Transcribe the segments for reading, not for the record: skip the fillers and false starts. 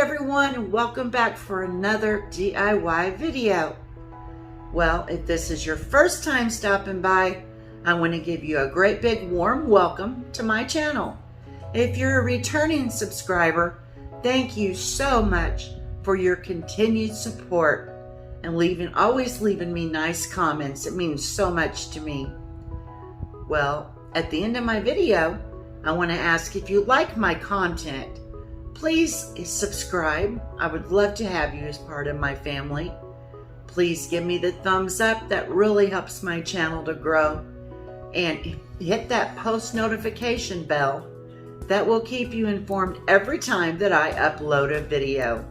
everyone, and welcome back for another DIY video. Well, if this is your first time stopping by, I want to give you a great big warm welcome to my channel. If you're a returning subscriber, thank you so much for your continued support and always leaving me nice comments. It means so much to me. Well, at the end of my video, I want to ask if you like my content. Please subscribe. I would love to have you as part of my family. Please give me the thumbs up. That really helps my channel to grow. And hit that post notification bell. That will keep you informed every time that I upload a video.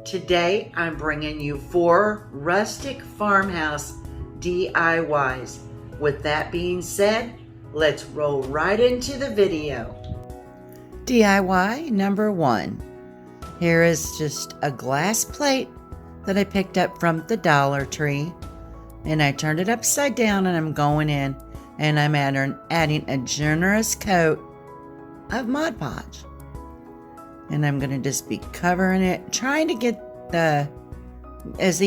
Today, I'm bringing you 4 rustic farmhouse DIYs. With that being said, let's roll right into the video. DIY number 1. Here is just a glass plate that I picked up from the Dollar Tree, and I turned it upside down, and I'm going in and I'm adding a generous coat of Mod Podge, and I'm going to just be covering it, trying to get it as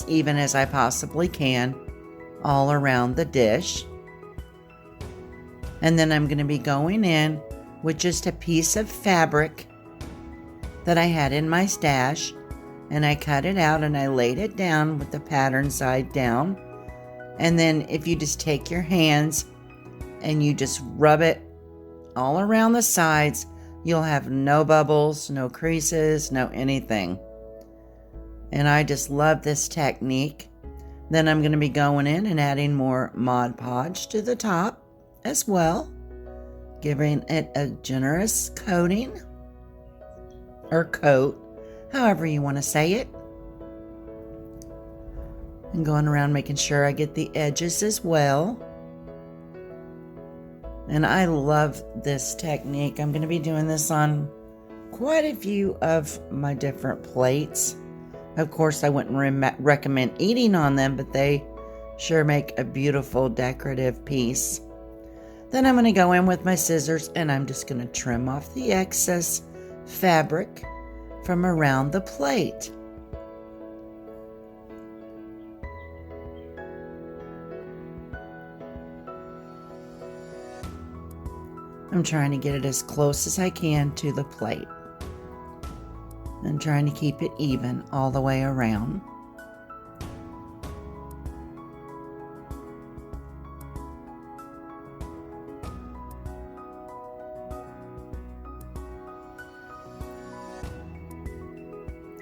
even as I possibly can all around the dish. And then I'm going to be going in with just a piece of fabric that I had in my stash, and I cut it out and I laid it down with the pattern side down. And then if you just take your hands and you just rub it all around the sides, you'll have no bubbles, no creases, no anything. And I just love this technique. Then I'm going to be going in and adding more Mod Podge to the top as well, giving it a generous coating or coat, however you want to say it, and going around making sure I get the edges as well. And I love this technique. I'm going to be doing this on quite a few of my different plates. Of course, I wouldn't recommend eating on them, but they sure make a beautiful decorative piece. Then I'm going to go in with my scissors and I'm just going to trim off the excess fabric from around the plate. I'm trying to get it as close as I can to the plate. I'm trying to keep it even all the way around.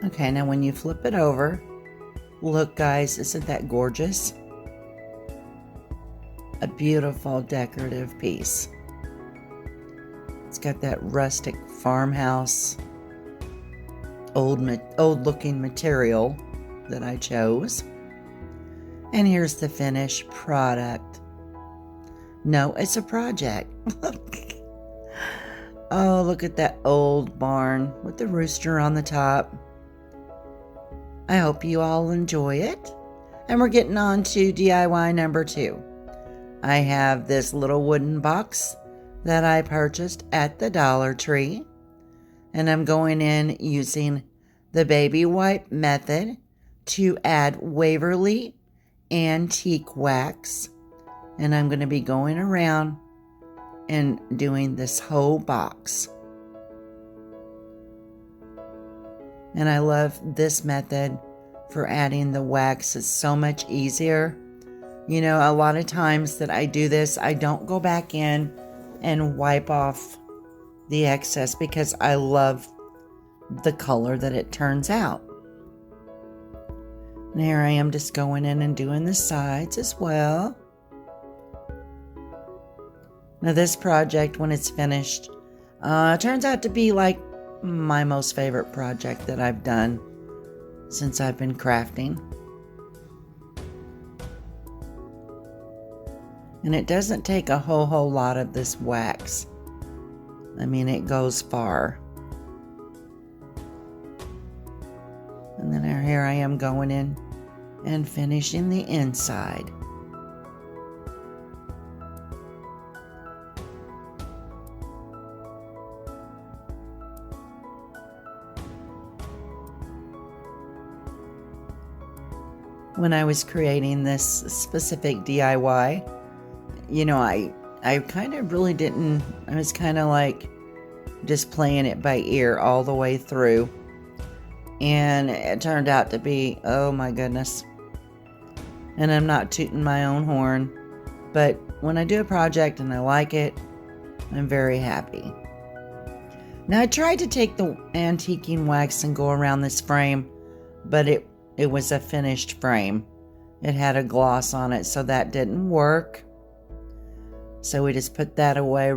Okay, now when you flip it over, look guys, isn't that gorgeous? A beautiful decorative piece. It's got that rustic farmhouse, old looking material that I chose. And here's the finished product. No, it's a project. Oh, look at that old barn with the rooster on the top. I hope you all enjoy it. And we're getting on to DIY number 2. I have this little wooden box that I purchased at the Dollar Tree. And I'm going in using the baby wipe method to add Waverly antique wax. And I'm going to be going around and doing this whole box. And I love this method for adding the wax. It's so much easier. You know, a lot of times that I do this, I don't go back in and wipe off the excess because I love the color that it turns out. And here I am just going in and doing the sides as well. Now this project, when it's finished, turns out to be like my most favorite project that I've done since I've been crafting. And it doesn't take a whole lot of this wax. I mean, it goes far. And then here I am going in and finishing the inside. when I was creating this specific DIY. You know, I kind of really didn't, I was kind of like just playing it by ear all the way through. And it turned out to be, oh my goodness. And I'm not tooting my own horn, but when I do a project and I like it, I'm very happy. Now I tried to take the antiquing wax and go around this frame, but it was a finished frame. It had a gloss on it, so that didn't work. So we just put that away,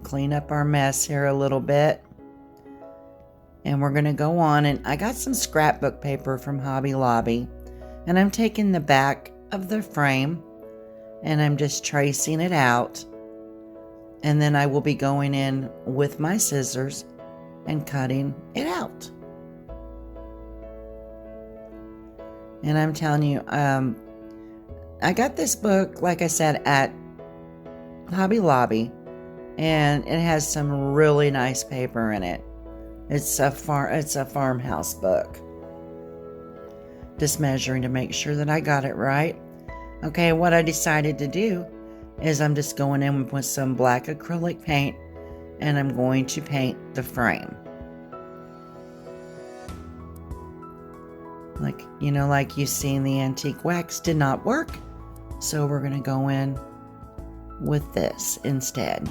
clean up our mess here a little bit. And we're going to go on, and I got some scrapbook paper from Hobby Lobby, and I'm taking the back of the frame and I'm just tracing it out. And then I will be going in with my scissors and cutting it out. And I'm telling you, I got this book, like I said, at Hobby Lobby, and it has some really nice paper in it. It's a Farmhouse book. Just measuring to make sure that I got it right. Okay, what I decided to do is I'm just going in with some black acrylic paint, and I'm going to paint the frame. Like you've seen, the antique wax did not work, so we're going to go in with this instead.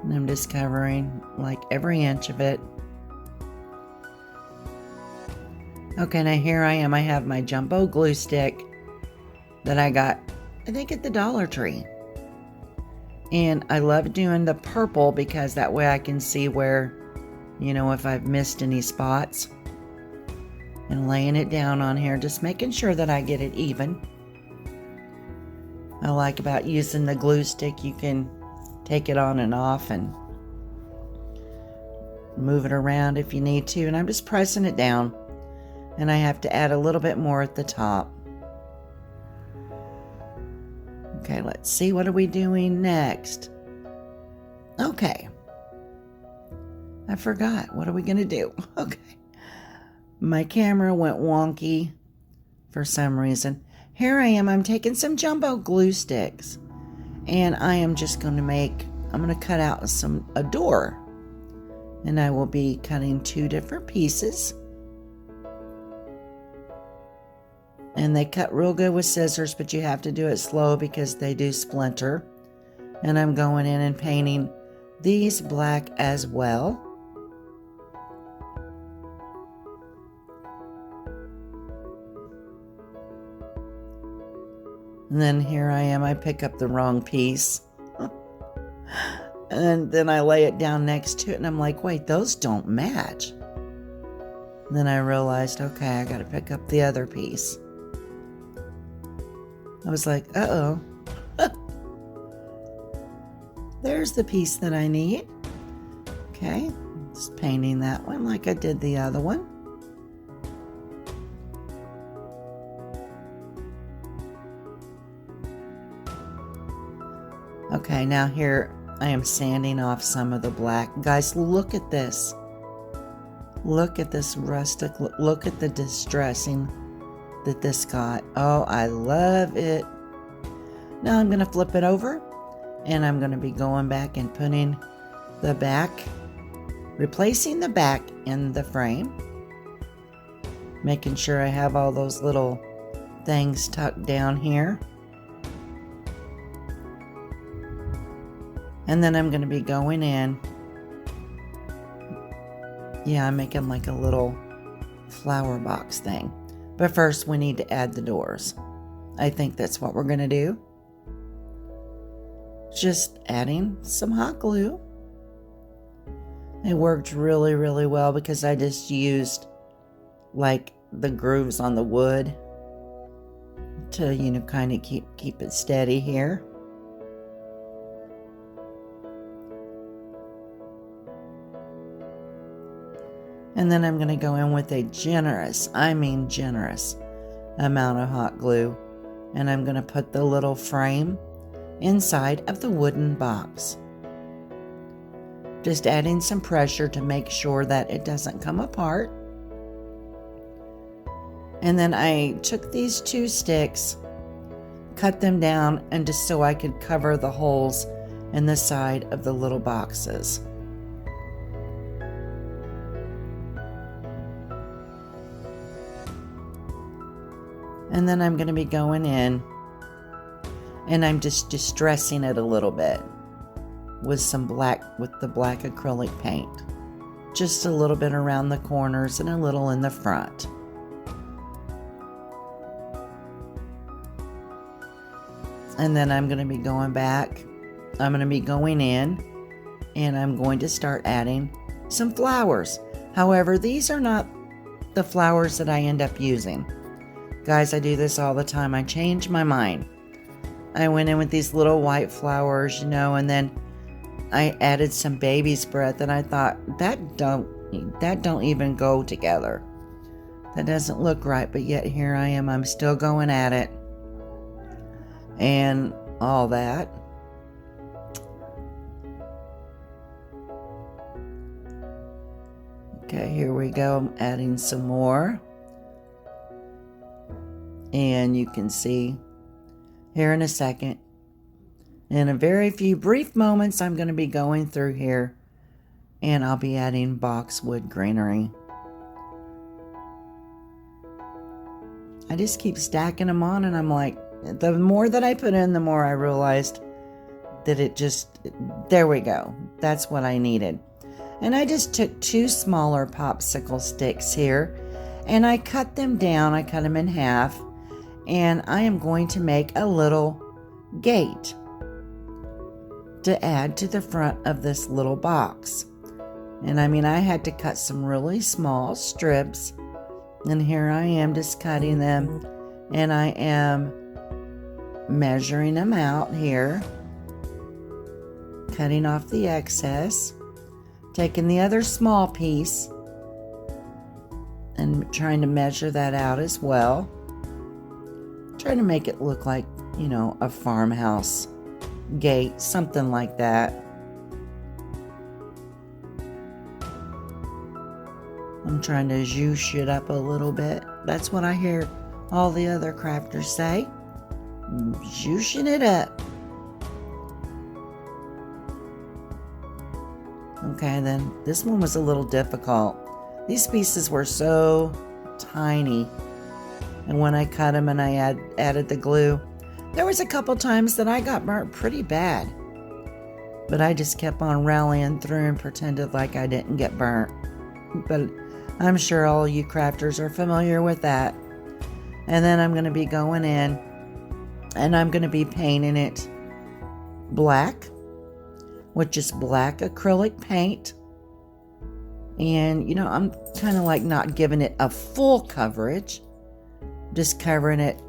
And I'm just covering like every inch of it. Okay, now here I am. I have my jumbo glue stick that I got, I think, at the Dollar Tree. And I love doing the purple because that way I can see where, if I've missed any spots. And laying it down on here, just making sure that I get it even. I like about using the glue stick, you can take it on and off and move it around if you need to. And I'm just pressing it down. And I have to add a little bit more at the top. Okay, let's see. What are we doing next? Okay. I forgot. What are we going to do? Okay. My camera went wonky for some reason. Here I am. I'm taking some jumbo glue sticks. And I am just going to I'm going to cut out a door. And I will be cutting 2 different pieces. And they cut real good with scissors, but you have to do it slow because they do splinter. And I'm going in and painting these black as well. And then here I am, I pick up the wrong piece. And then I lay it down next to it and I'm like, wait, those don't match. And then I realized, okay, I got to pick up the other piece. I was like, uh-oh. There's the piece that I need. Okay, just painting that one like I did the other one. Okay, now here I am sanding off some of the black. Guys, look at this. Look at this rustic. Look at the distressing that this got. Oh, I love it. Now I'm going to flip it over and I'm going to be going back and putting the back, replacing the back in the frame. Making sure I have all those little things tucked down here. And then I'm going to be going in. Yeah, I'm making like a little flower box thing. But first we need to add the doors. I think that's what we're going to do. Just adding some hot glue. It worked really, really well because I just used like the grooves on the wood to, kind of keep it steady here. And then I'm going to go in with a generous amount of hot glue. And I'm going to put the little frame inside of the wooden box. Just adding some pressure to make sure that it doesn't come apart. And then I took these 2 sticks, cut them down, and just so I could cover the holes in the side of the little boxes. And then I'm going to be going in and I'm just distressing it a little bit with the black acrylic paint. Just a little bit around the corners and a little in the front. And then I'm going to be going back. I'm going to be going in and I'm going to start adding some flowers. However, these are not the flowers that I end up using. Guys, I do this all the time. I change my mind. I went in with these little white flowers, and then I added some baby's breath, and I thought, that don't even go together. That doesn't look right, but yet here I am. I'm still going at it. And all that. Okay, here we go. I'm adding some more. And you can see here in a second, in a very few brief moments, I'm going to be going through here and I'll be adding boxwood greenery. I just keep stacking them on, and I'm like, the more that I put in, the more I realized that there we go. That's what I needed. And I just took 2 smaller popsicle sticks here and I cut them down. I cut them in half. And I am going to make a little gate to add to the front of this little box. And I had to cut some really small strips. And here I am just cutting them. And I am measuring them out here. Cutting off the excess. Taking the other small piece. And trying to measure that out as well. Trying to make it look like, a farmhouse gate, something like that. I'm trying to zhoosh it up a little bit. That's what I hear all the other crafters say. Zhooshing it up. Okay, then this one was a little difficult. These pieces were so tiny. And when I cut them and I added the glue, there was a couple times that I got burnt pretty bad. But I just kept on rallying through and pretended like I didn't get burnt. But I'm sure all you crafters are familiar with that. And then I'm going to be going in and I'm going to be painting it black with just black acrylic paint. And, I'm kind of like not giving it a full coverage. Just covering it,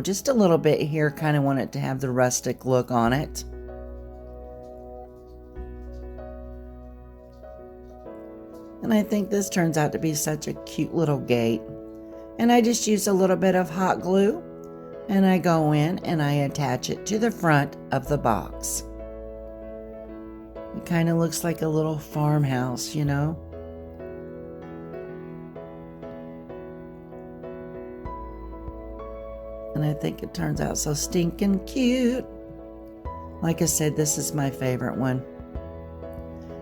just a little bit here. Kind of want it to have the rustic look on it. And I think this turns out to be such a cute little gate. And I just use a little bit of hot glue. And I go in and I attach it to the front of the box. It kind of looks like a little farmhouse, And I think it turns out so stinking cute. Like I said, this is my favorite one.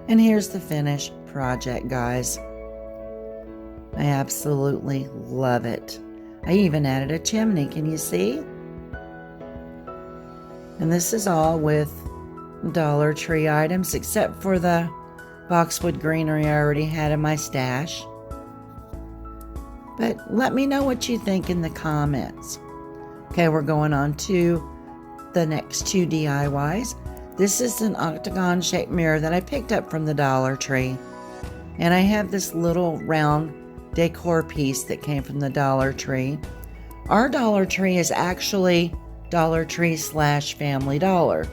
And here's the finished project, guys. I absolutely love it. I even added a chimney, can you see? And this is all with Dollar Tree items, except for the boxwood greenery I already had in my stash. But let me know what you think in the comments. Okay, we're going on to the next 2 DIYs. This is an octagon shaped mirror that I picked up from the Dollar Tree. And I have this little round decor piece that came from the Dollar Tree. Our Dollar Tree is actually Dollar Tree / Family Dollar,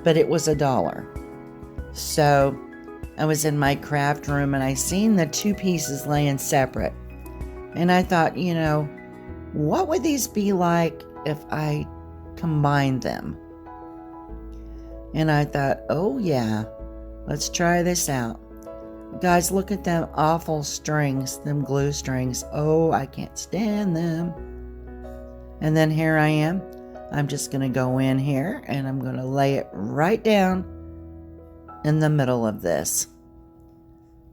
but it was $1. So I was in my craft room and I seen the 2 pieces laying separate. And I thought, what would these be like if I combined them? And I thought, oh yeah, let's try this out. Guys, look at them awful strings, them glue strings. Oh, I can't stand them. And then here I am. I'm just going to go in here and I'm going to lay it right down in the middle of this.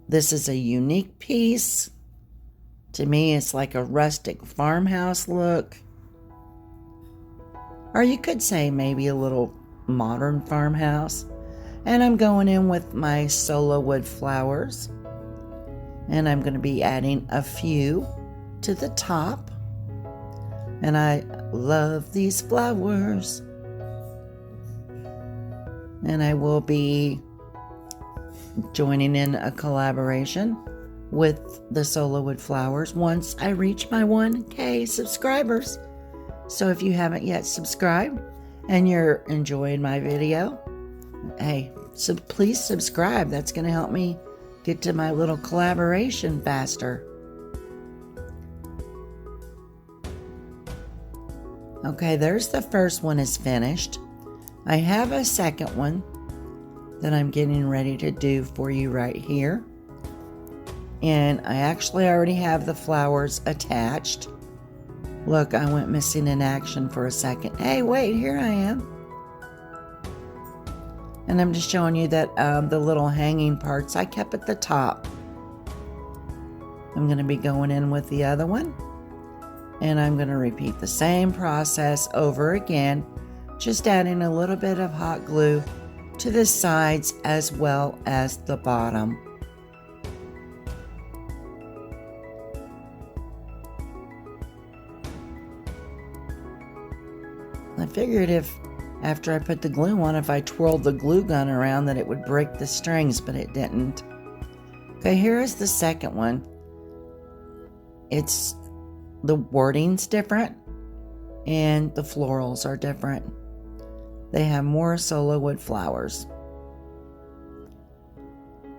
This is a unique piece. To me, it's like a rustic farmhouse look. Or you could say maybe a little modern farmhouse. And I'm going in with my solo wood flowers. And I'm going to be adding a few to the top. And I love these flowers. And I will be joining in a collaboration with the solo wood flowers once I reach my 1K subscribers. So if you haven't yet subscribed and you're enjoying my video, hey, so please subscribe. That's going to help me get to my little collaboration faster. Okay, there's the first one is finished. I have a second one that I'm getting ready to do for you right here. And I actually already have the flowers attached. Look, I went missing in action for a second. Hey, wait, here I am. And I'm just showing you that the little hanging parts I kept at the top. I'm going to be going in with the other one. And I'm going to repeat the same process over again, just adding a little bit of hot glue to the sides as well as the bottom. I figured if after I put the glue on, if I twirled the glue gun around, that it would break the strings, but it didn't. Okay, here is the second one. It's the wording's different and the florals are different. They have more solo wood flowers.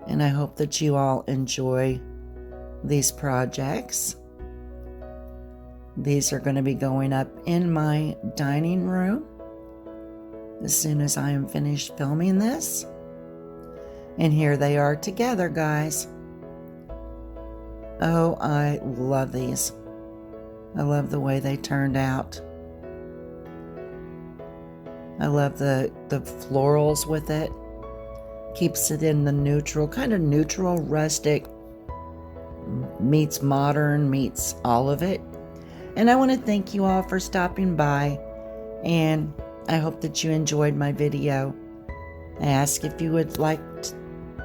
And I hope that you all enjoy these projects. These are going to be going up in my dining room as soon as I am finished filming this. And here they are together, guys. Oh, I love these. I love the way they turned out. I love the florals with it. Keeps it in the neutral, kind of neutral, rustic, meets modern, meets all of it. And I want to thank you all for stopping by, and I hope that you enjoyed my video. I ask if you would like,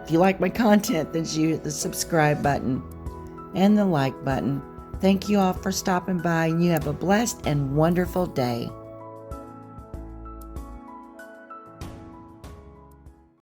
if you like my content, that you hit the subscribe button and the like button. Thank you all for stopping by, and you have a blessed and wonderful day.